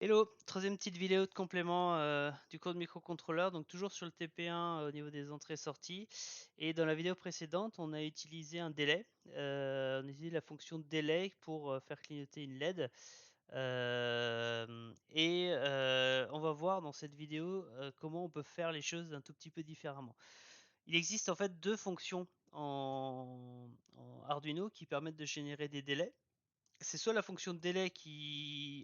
Hello, troisième petite vidéo de complément du code microcontrôleur, donc toujours sur le TP1 au niveau des entrées-sorties. Et dans la vidéo précédente, on a utilisé un délai. On a utilisé la fonction delay pour faire clignoter une LED. On va voir dans cette vidéo comment on peut faire les choses un tout petit peu différemment. Il existe en fait deux fonctions en Arduino qui permettent de générer des délais. C'est soit la fonction de délai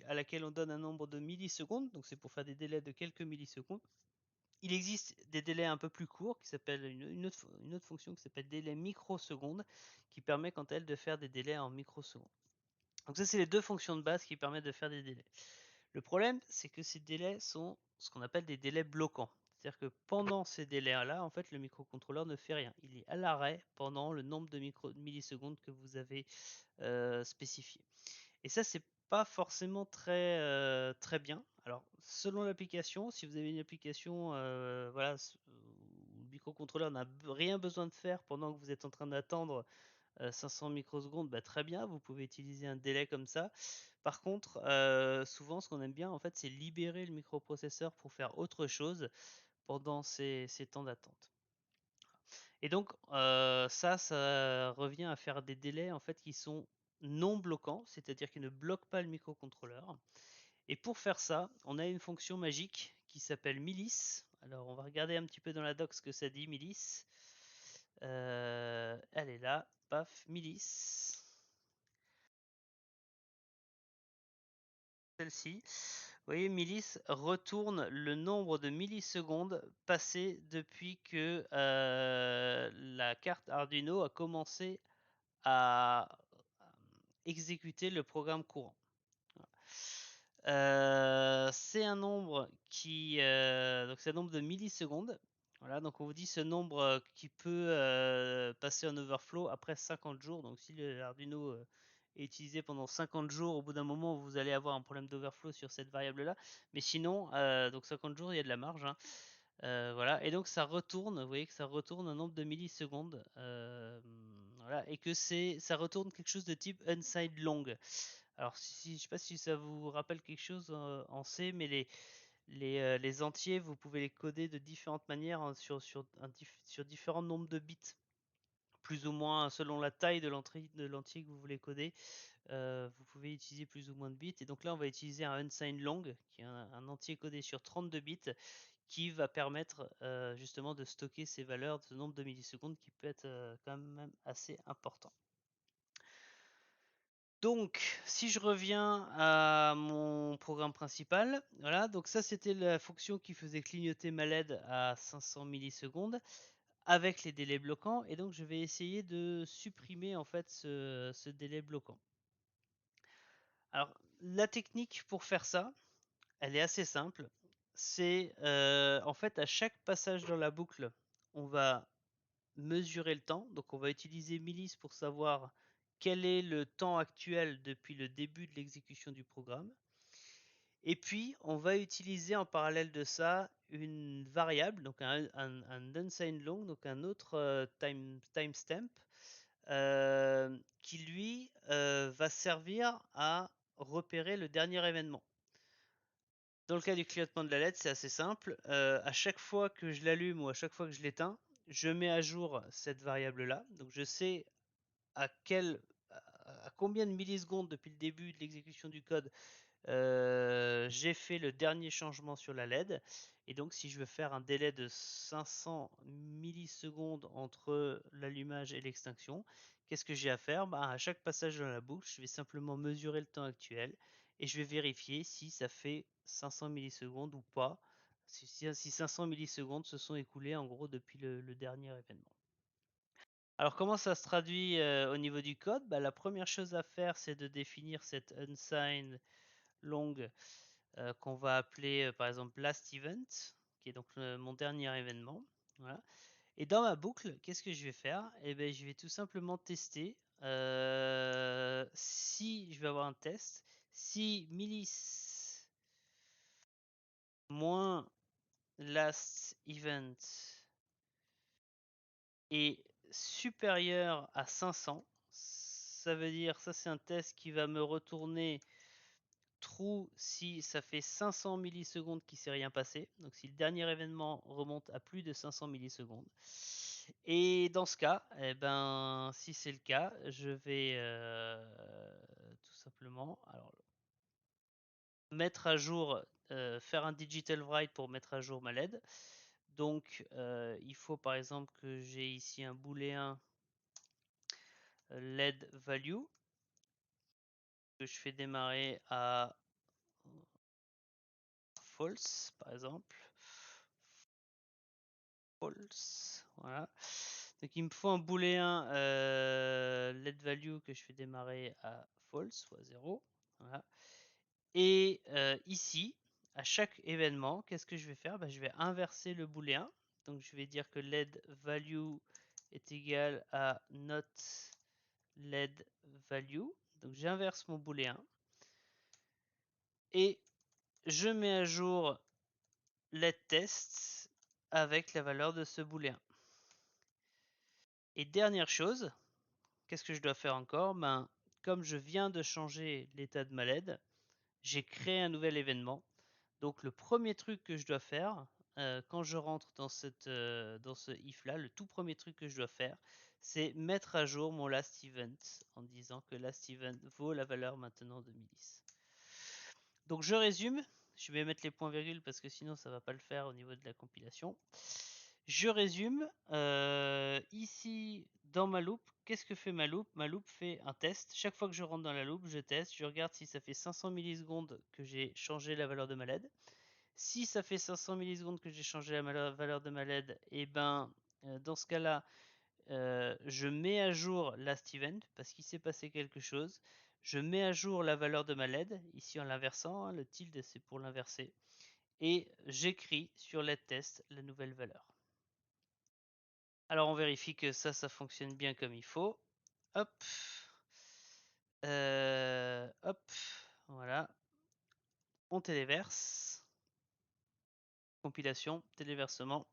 à laquelle on donne un nombre de millisecondes, donc c'est pour faire des délais de quelques millisecondes. Il existe des délais un peu plus courts qui s'appellent une autre fonction qui s'appelle délai microsecondes, qui permet quant à elle de faire des délais en microsecondes. Donc ça, c'est les deux fonctions de base qui permettent de faire des délais. Le problème, c'est que ces délais sont ce qu'on appelle des délais bloquants. C'est-à-dire que pendant ces délais-là, en fait, le microcontrôleur ne fait rien. Il est à l'arrêt pendant le nombre de millisecondes que vous avez spécifié. Et ça, c'est pas forcément très bien. Alors, selon l'application, si vous avez une application, voilà, où le microcontrôleur n'a rien besoin de faire pendant que vous êtes en train d'attendre 500 microsecondes, bah, très bien, vous pouvez utiliser un délai comme ça. Par contre, souvent, ce qu'on aime bien, en fait, c'est libérer le microprocesseur pour faire autre chose pendant ces temps d'attente. Et donc, ça revient à faire des délais en fait qui sont non bloquants, c'est-à-dire qui ne bloquent pas le microcontrôleur. Et pour faire ça, on a une fonction magique qui s'appelle milice. Alors, on va regarder un petit peu dans la doc ce que ça dit, milice. Elle est là, paf, milice. Celle-ci. Vous voyez, milice retourne le nombre de millisecondes passées depuis que la carte Arduino a commencé à exécuter le programme courant. C'est un nombre donc c'est un nombre de millisecondes. Voilà, donc on vous dit ce nombre qui peut passer en overflow après 50 jours. Donc si l'Arduino est utilisé pendant 50 jours, au bout d'un moment vous allez avoir un problème d'overflow sur cette variable-là. Mais sinon, donc 50 jours, il y a de la marge, hein. Voilà, et donc ça retourne, vous voyez que ça retourne un nombre de millisecondes, voilà, et que ça retourne quelque chose de type unsigned long. Alors, je sais pas si ça vous rappelle quelque chose en C, mais les entiers, vous pouvez les coder de différentes manières, hein, sur différents nombres de bits, plus ou moins selon la taille de l'entier que vous voulez coder. Vous pouvez utiliser plus ou moins de bits. Et donc là, on va utiliser un unsigned long, qui est un entier codé sur 32 bits, qui va permettre justement de stocker ces valeurs de ce nombre de millisecondes qui peut être quand même assez important. Donc, si je reviens à mon programme principal, voilà, donc ça c'était la fonction qui faisait clignoter ma LED à 500 millisecondes avec les délais bloquants, et donc je vais essayer de supprimer en fait ce délai bloquant. Alors, la technique pour faire ça, elle est assez simple. C'est en fait à chaque passage dans la boucle, on va mesurer le temps. Donc on va utiliser milice pour savoir quel est le temps actuel depuis le début de l'exécution du programme. Et puis on va utiliser en parallèle de ça une variable, donc un unsigned long, donc un autre timestamp, qui lui va servir à repérer le dernier événement. Dans le cas du clignotement de la LED, c'est assez simple. À chaque fois que je l'allume ou à chaque fois que je l'éteins, je mets à jour cette variable-là. Donc je sais à combien de millisecondes depuis le début de l'exécution du code j'ai fait le dernier changement sur la LED. Et donc si je veux faire un délai de 500 millisecondes entre l'allumage et l'extinction, qu'est-ce que j'ai à faire? À chaque passage dans la boucle, je vais simplement mesurer le temps actuel et je vais vérifier si ça fait 500 millisecondes ou pas, si 500 millisecondes se sont écoulées en gros depuis le dernier événement. Alors comment ça se traduit au niveau du code? La première chose à faire, c'est de définir cette unsigned long qu'on va appeler par exemple last event, qui est donc mon dernier événement. Voilà. Et dans ma boucle, qu'est-ce que je vais faire? Eh bien, je vais tout simplement tester si je vais avoir un test, si milice moins last event est supérieur à 500, ça veut dire, ça c'est un test qui va me retourner true si ça fait 500 millisecondes qu'il s'est rien passé. Donc si le dernier événement remonte à plus de 500 millisecondes. Et dans ce cas, eh ben, si c'est le cas, je vais tout simplement mettre à jour, faire un digital write pour mettre à jour ma LED. Donc il faut par exemple que j'ai ici un booléen LED value que je fais démarrer à false par exemple. False, voilà. Donc il me faut un booléen let value que je fais démarrer à false, soit 0. Voilà. Et ici, à chaque événement, qu'est-ce que je vais faire? Je vais inverser le booléen. Donc je vais dire que let value est égal à not let value. Donc j'inverse mon booléen. Et je mets à jour let test avec la valeur de ce booléen. Et dernière chose, qu'est-ce que je dois faire encore? Comme je viens de changer l'état de ma LED, j'ai créé un nouvel événement. Donc le premier truc que je dois faire, quand je rentre dans ce if là, le tout premier truc que je dois faire, c'est mettre à jour mon last event en disant que last event vaut la valeur maintenant de milice. Donc je résume, je vais mettre les points-virgules parce que sinon ça va pas le faire au niveau de la compilation. Je résume, ici dans ma loupe, qu'est-ce que fait ma loupe? Ma loupe fait un test. Chaque fois que je rentre dans la loupe, je teste, je regarde si ça fait 500 millisecondes que j'ai changé la valeur de ma LED. Si ça fait 500 millisecondes que j'ai changé la valeur de ma LED, et ben dans ce cas-là, je mets à jour last event parce qu'il s'est passé quelque chose. Je mets à jour la valeur de ma LED, ici en l'inversant, hein, le tilde c'est pour l'inverser. Et j'écris sur LED test la nouvelle valeur. Alors on vérifie que ça fonctionne bien comme il faut. Hop. Hop. Voilà. On téléverse. Compilation, téléversement.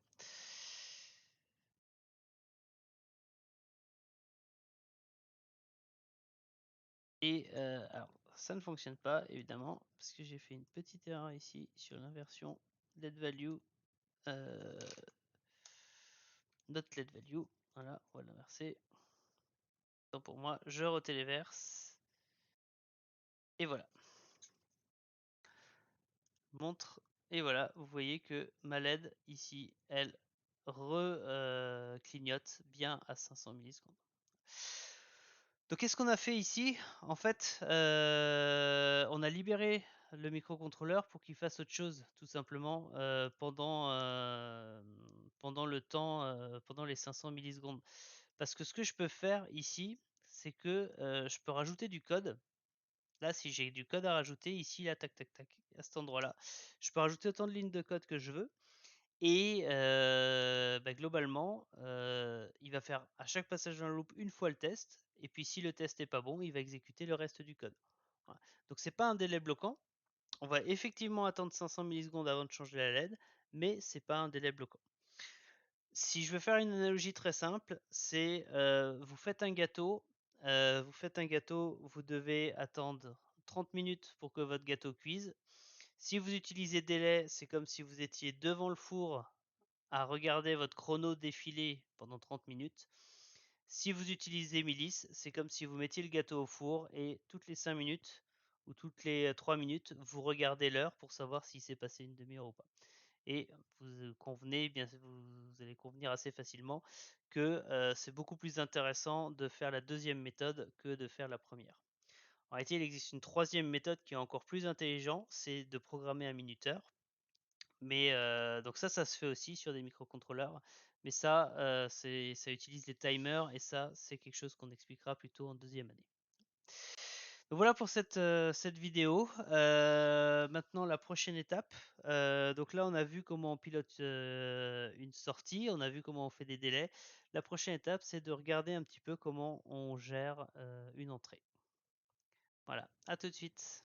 Et alors, ça ne fonctionne pas, évidemment, parce que j'ai fait une petite erreur ici sur l'inversion let value. Not let value. Voilà, on va l'inverser. Donc pour moi, je retéléverse. Et voilà. Montre. Et voilà, vous voyez que ma LED ici, elle clignote bien à 500 millisecondes. Donc qu'est-ce qu'on a fait ici? En fait, on a libéré le microcontrôleur pour qu'il fasse autre chose, tout simplement, pendant le temps, pendant les 500 millisecondes. Parce que ce que je peux faire ici, c'est que je peux rajouter du code. Là, si j'ai du code à rajouter, ici, là, tac, tac, tac, à cet endroit-là, je peux rajouter autant de lignes de code que je veux. Et globalement, il va faire à chaque passage dans le loop une fois le test. Et puis si le test n'est pas bon, il va exécuter le reste du code. Voilà. Donc c'est pas un délai bloquant. On va effectivement attendre 500 millisecondes avant de changer la LED, mais c'est pas un délai bloquant. Si je veux faire une analogie très simple, c'est vous faites un gâteau, vous devez attendre 30 minutes pour que votre gâteau cuise. Si vous utilisez délai, c'est comme si vous étiez devant le four à regarder votre chrono défiler pendant 30 minutes. Si vous utilisez Milice, c'est comme si vous mettiez le gâteau au four et toutes les 5 minutes ou toutes les 3 minutes, vous regardez l'heure pour savoir s'il s'est passé une demi-heure ou pas. Et vous convenez, bien, vous allez convenir assez facilement que c'est beaucoup plus intéressant de faire la deuxième méthode que de faire la première. En réalité, il existe une troisième méthode qui est encore plus intelligente, c'est de programmer un minuteur. Mais donc ça se fait aussi sur des microcontrôleurs. Mais ça, ça utilise les timers et ça, c'est quelque chose qu'on expliquera plutôt en deuxième année. Donc voilà pour cette vidéo. Maintenant, la prochaine étape. Donc là, on a vu comment on pilote une sortie, on a vu comment on fait des délais. La prochaine étape, c'est de regarder un petit peu comment on gère une entrée. Voilà, à tout de suite.